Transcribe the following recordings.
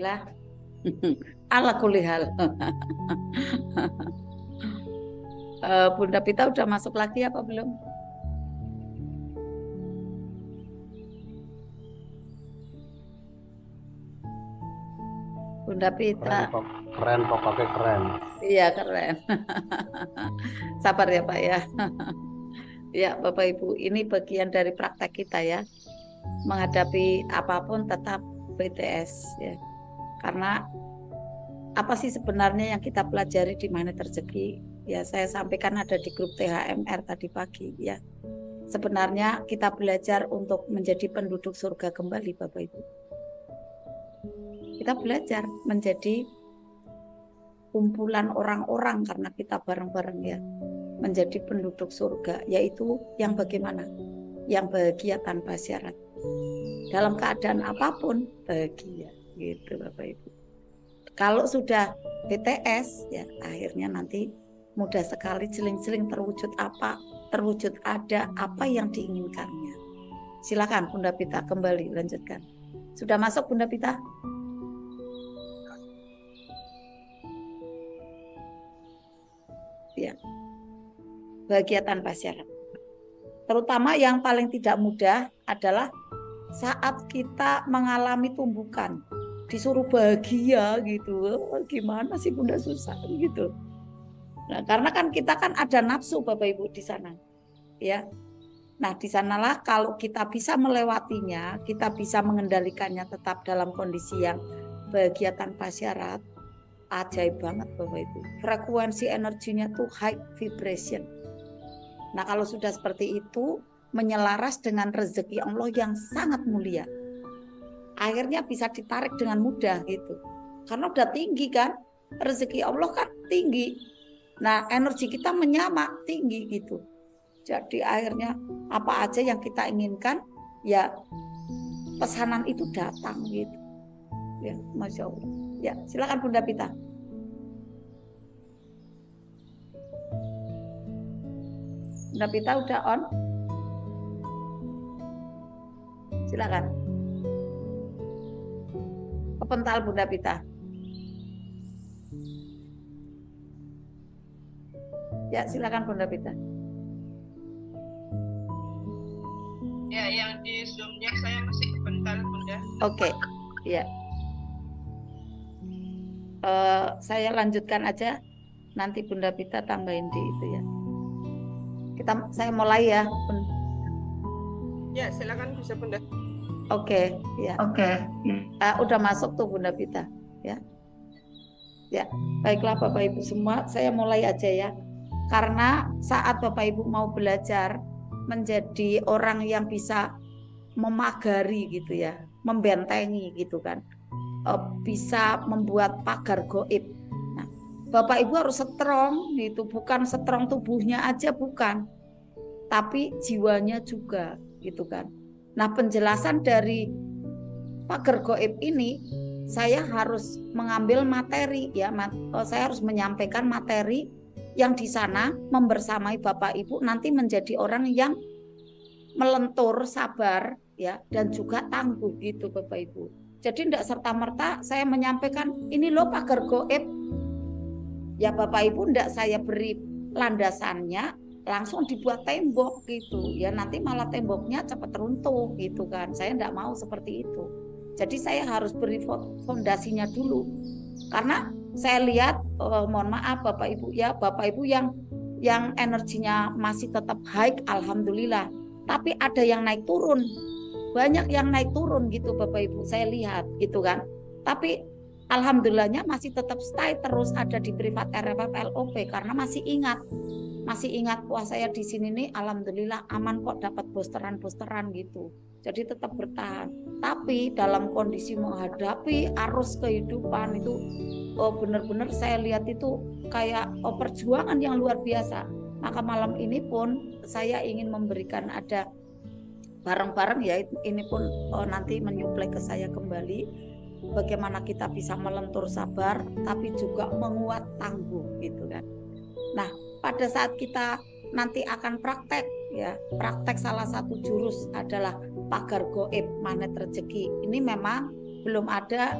Bismillah. Ala kulihal. Bunda Pita udah masuk lagi apa belum? Bunda Pita. Keren pokoknya keren. Iya keren. Sabar ya Pak ya. Ya Bapak Ibu, ini bagian dari praktek kita ya. Menghadapi apapun tetap BTS ya. Karena apa sih sebenarnya yang kita pelajari di Magnet Rezeki? Ya saya sampaikan ada di grup THMR tadi pagi ya. Sebenarnya kita belajar untuk menjadi penduduk surga kembali Bapak Ibu. Kita belajar menjadi kumpulan orang-orang karena kita bareng-bareng ya. Menjadi penduduk surga, yaitu yang bagaimana? Yang bahagia tanpa syarat. Dalam keadaan apapun bahagia gitu Bapak Ibu. Kalau sudah BTS ya akhirnya nanti mudah sekali jeling-jeling terwujud apa, terwujud ada apa yang diinginkannya. Silakan Bunda Pita kembali lanjutkan. Sudah masuk Bunda Pita? Ya. Bahagia tanpa syarat. Terutama yang paling tidak mudah adalah saat kita mengalami tumbukan, disuruh bahagia gitu. Gimana sih Bunda, susah gitu. Nah, karena kan kita kan ada nafsu Bapak Ibu di sana. Ya. Nah, di sanalah kalau kita bisa melewatinya, kita bisa mengendalikannya tetap dalam kondisi yang bahagia tanpa syarat. Ajaib banget Bapak Ibu. Frekuensi energinya tuh high vibration. Nah kalau sudah seperti itu, menyelaras dengan rezeki Allah yang sangat mulia. Akhirnya bisa ditarik dengan mudah gitu. Karena udah tinggi kan, rezeki Allah kan tinggi. Nah energi kita menyama tinggi gitu. Jadi akhirnya apa aja yang kita inginkan, ya pesanan itu datang gitu. Ya, Masya Allah. Ya, silakan Bunda Pita. Bunda Pita udah on? Silakan. Kepental Bunda Pita. Ya, silakan Bunda Pita. Ya, yang di Zoom-nya saya masih kepental Bunda. Oke, ya. Saya lanjutkan aja. Nanti Bunda Pita tambahin di itu ya. Saya mulai ya. Ya, silakan bisa Bunda. Oke, ya. Oke. Udah masuk tuh Bunda Pita, ya. Ya, baiklah Bapak Ibu semua, saya mulai aja ya. Karena saat Bapak Ibu mau belajar menjadi orang yang bisa memagari gitu ya, membentengi gitu kan, bisa membuat pagar goib. Nah, Bapak Ibu harus strong gitu, bukan strong tubuhnya aja bukan, tapi jiwanya juga gitu kan. Nah, penjelasan dari pagar goib ini saya harus mengambil materi ya, saya harus menyampaikan materi yang di sana membersamai Bapak Ibu nanti menjadi orang yang melentur, sabar ya, dan juga tangguh gitu Bapak Ibu. Jadi tidak serta-merta saya menyampaikan ini loh pagar goib. Ya Bapak Ibu tidak saya beri landasannya langsung dibuat tembok gitu. Ya nanti malah temboknya cepat runtuh gitu kan. Saya tidak mau seperti itu. Jadi saya harus beri fondasinya dulu. Karena saya lihat mohon maaf Bapak Ibu ya, Bapak Ibu yang energinya masih tetap high alhamdulillah. Tapi ada yang naik turun. Banyak yang naik turun gitu Bapak Ibu, saya lihat gitu kan. Tapi alhamdulillahnya masih tetap stay terus ada di privat RFF LOP karena masih ingat wah saya di sini nih alhamdulillah aman kok, dapat boosteran gitu. Jadi tetap bertahan. Tapi dalam kondisi menghadapi arus kehidupan itu benar-benar saya lihat itu kayak perjuangan yang luar biasa. Maka malam ini pun saya ingin memberikan ada bareng-bareng ya, ini pun nanti menyuplai ke saya kembali bagaimana kita bisa melentur sabar tapi juga menguat tangguh gitu kan. Nah pada saat kita nanti akan praktek ya, praktek salah satu jurus adalah pagar goib Magnet Rezeki. Ini memang belum ada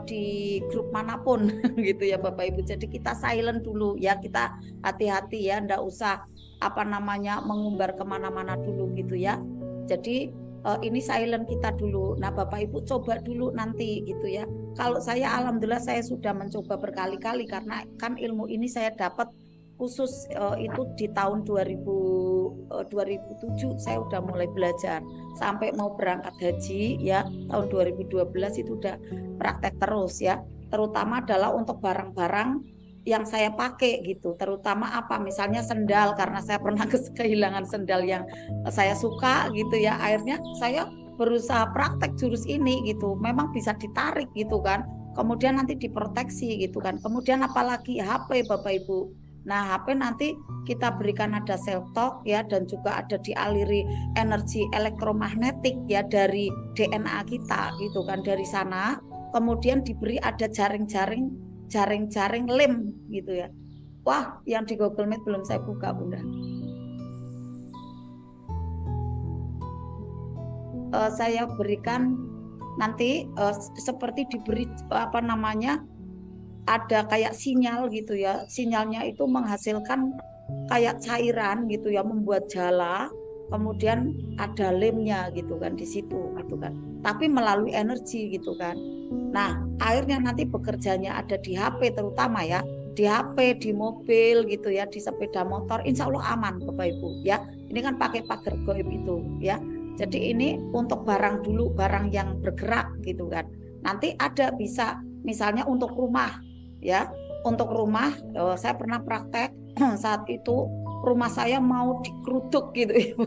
di grup manapun gitu ya Bapak Ibu. Jadi kita silent dulu ya, kita hati-hati ya, ndak usah mengumbar kemana-mana dulu gitu ya. Jadi ini silent kita dulu. Nah Bapak Ibu coba dulu nanti gitu ya. Kalau saya alhamdulillah saya sudah mencoba berkali-kali, karena kan ilmu ini saya dapat khusus itu di tahun 2007 saya udah mulai belajar sampai mau berangkat haji ya tahun 2012 itu udah praktek terus ya, terutama adalah untuk barang-barang yang saya pakai gitu, terutama apa misalnya sendal, karena saya pernah kehilangan sendal yang saya suka gitu ya, akhirnya saya berusaha praktek jurus ini gitu, memang bisa ditarik gitu kan, kemudian nanti diproteksi gitu kan, kemudian apalagi HP Bapak Ibu. Nah HP nanti kita berikan ada self talk ya, dan juga ada dialiri energi elektromagnetik ya dari DNA kita gitu kan, dari sana kemudian diberi ada jaring-jaring lem gitu ya. Wah yang di Google Meet belum saya buka Bunda. Saya berikan nanti seperti diberi ada kayak sinyal gitu ya, sinyalnya itu menghasilkan kayak cairan gitu ya, membuat jala, kemudian ada lemnya gitu kan di situ gitu kan, tapi melalui energi gitu kan. Nah akhirnya nanti bekerjanya ada di HP terutama ya, di HP, di mobil gitu ya, di sepeda motor, insya Allah aman Bapak Ibu ya. Ini kan pakai pagar gaib itu ya, jadi ini untuk barang dulu, barang yang bergerak gitu kan. Nanti ada bisa misalnya untuk rumah ya, untuk rumah saya pernah praktek saat itu rumah saya mau dikeruduk gitu Ibu,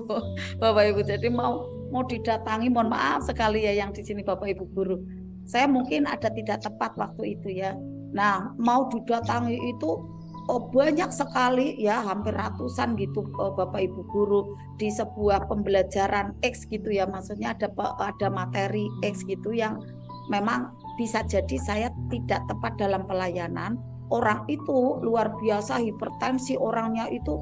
Bapak Ibu. Jadi mau didatangi, mohon maaf sekali ya yang di sini Bapak Ibu guru, saya mungkin ada tidak tepat waktu itu ya. Nah mau didatangi itu banyak sekali ya, hampir ratusan gitu Bapak Ibu guru, di sebuah pembelajaran X gitu ya, maksudnya ada materi X gitu yang memang bisa jadi saya tidak tepat dalam pelayanan. Orang itu luar biasa hipertensi, orangnya itu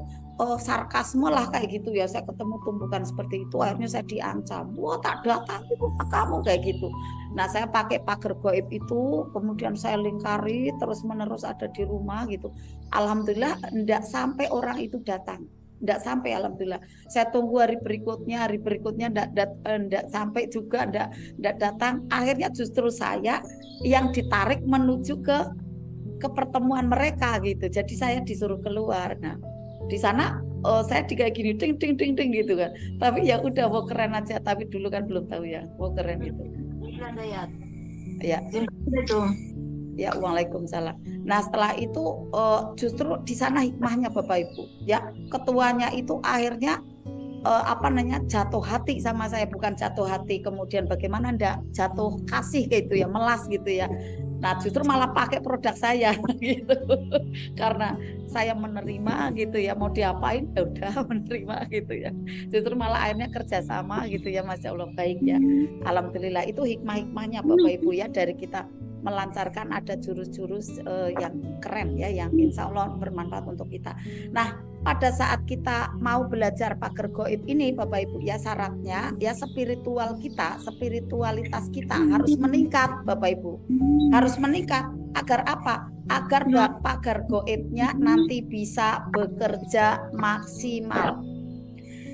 sarkasme lah kayak gitu ya. Saya ketemu tumbukan seperti itu, akhirnya saya diancam, wah tak datang itu kamu kayak gitu. Nah saya pakai pagar gaib itu, kemudian saya lingkari terus menerus ada di rumah gitu. Alhamdulillah enggak sampai orang itu datang, enggak sampai, alhamdulillah. Saya tunggu hari berikutnya enggak sampai juga, enggak datang. Akhirnya justru saya yang ditarik menuju ke pertemuan mereka gitu. Jadi saya disuruh keluar. Nah di sana saya kayak gini ding ding ding ding gitu kan. Tapi ya udah mau keren aja. Tapi dulu kan belum tahu ya mau keren gitu. Ya. Ya, waalaikumsalam. Nah setelah itu justru di sana hikmahnya Bapak Ibu. Ya ketuanya itu akhirnya jatuh hati sama saya, bukan jatuh hati kemudian bagaimana, ndak jatuh kasih gitu ya, melas gitu ya. Nah justru malah pakai produk saya gitu, karena saya menerima gitu ya, mau diapain ya udah menerima gitu ya. Justru malah akhirnya kerjasama gitu ya, Masya Allah baik ya. Alhamdulillah itu hikmah-hikmahnya Bapak Ibu ya, dari kita melancarkan ada jurus-jurus yang keren ya, yang insya Allah bermanfaat untuk kita. Nah pada saat kita mau belajar pagar gaib ini Bapak Ibu ya, syaratnya ya spiritualitas kita harus meningkat Bapak Ibu, harus meningkat. Agar apa? Agar pagar gaibnya nanti bisa bekerja maksimal.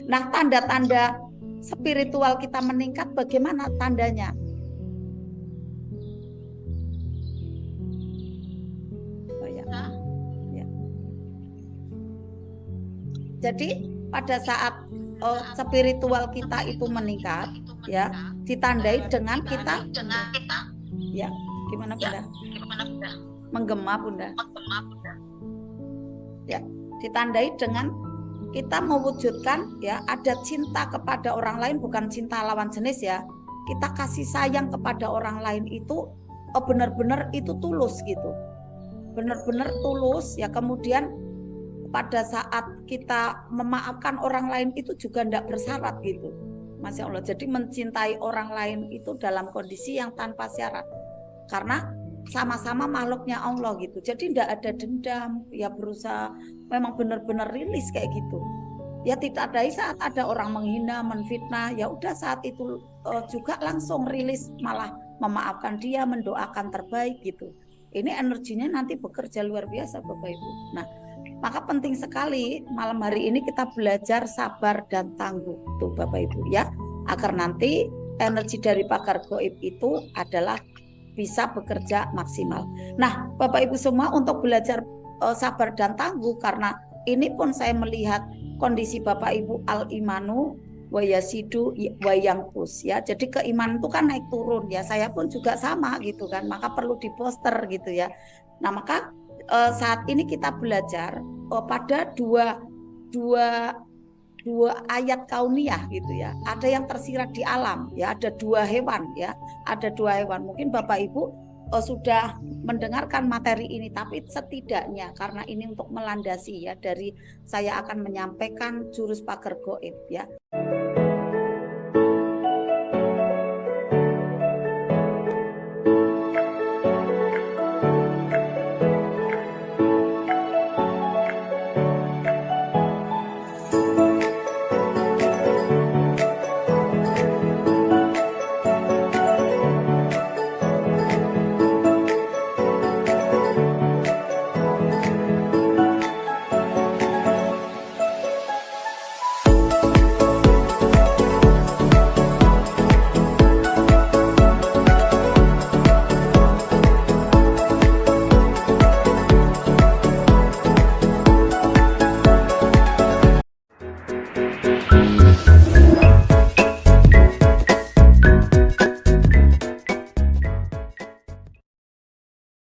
Nah tanda-tanda spiritual kita meningkat bagaimana tandanya? Jadi pada saat spiritual kita itu meningkat ya, ditandai dengan kita ya gimana Bunda? Menggema Bunda. Ya, ditandai dengan kita mewujudkan ya ada cinta kepada orang lain, bukan cinta lawan jenis ya. Kita kasih sayang kepada orang lain itu benar-benar itu tulus gitu. Benar-benar tulus ya, kemudian pada saat kita memaafkan orang lain itu juga tidak bersyarat gitu, Masya Allah. Jadi mencintai orang lain itu dalam kondisi yang tanpa syarat, karena sama-sama makhluknya Allah gitu. Jadi tidak ada dendam ya, berusaha memang benar-benar rilis kayak gitu ya. Tidak ada saat ada orang menghina, menfitnah, ya udah saat itu juga langsung rilis, malah memaafkan dia, mendoakan terbaik gitu. Ini energinya nanti bekerja luar biasa Bapak Ibu. Nah, maka penting sekali malam hari ini kita belajar sabar dan tangguh tuh Bapak Ibu ya, agar nanti energi dari pagar gaib itu adalah bisa bekerja maksimal. Nah, Bapak Ibu semua untuk belajar sabar dan tangguh, karena ini pun saya melihat kondisi Bapak Ibu al-imanu wayasidu wayangkus ya. Jadi keimanan itu kan naik turun ya. Saya pun juga sama gitu kan. Maka perlu diposter gitu ya. Nah, maka saat ini kita belajar pada dua ayat kauniyah gitu ya. Ada yang tersirat di alam ya, ada 2 hewan ya. Ada 2 hewan. Mungkin Bapak Ibu sudah mendengarkan materi ini, tapi setidaknya karena ini untuk melandasi ya, dari saya akan menyampaikan jurus pagar gaib ya.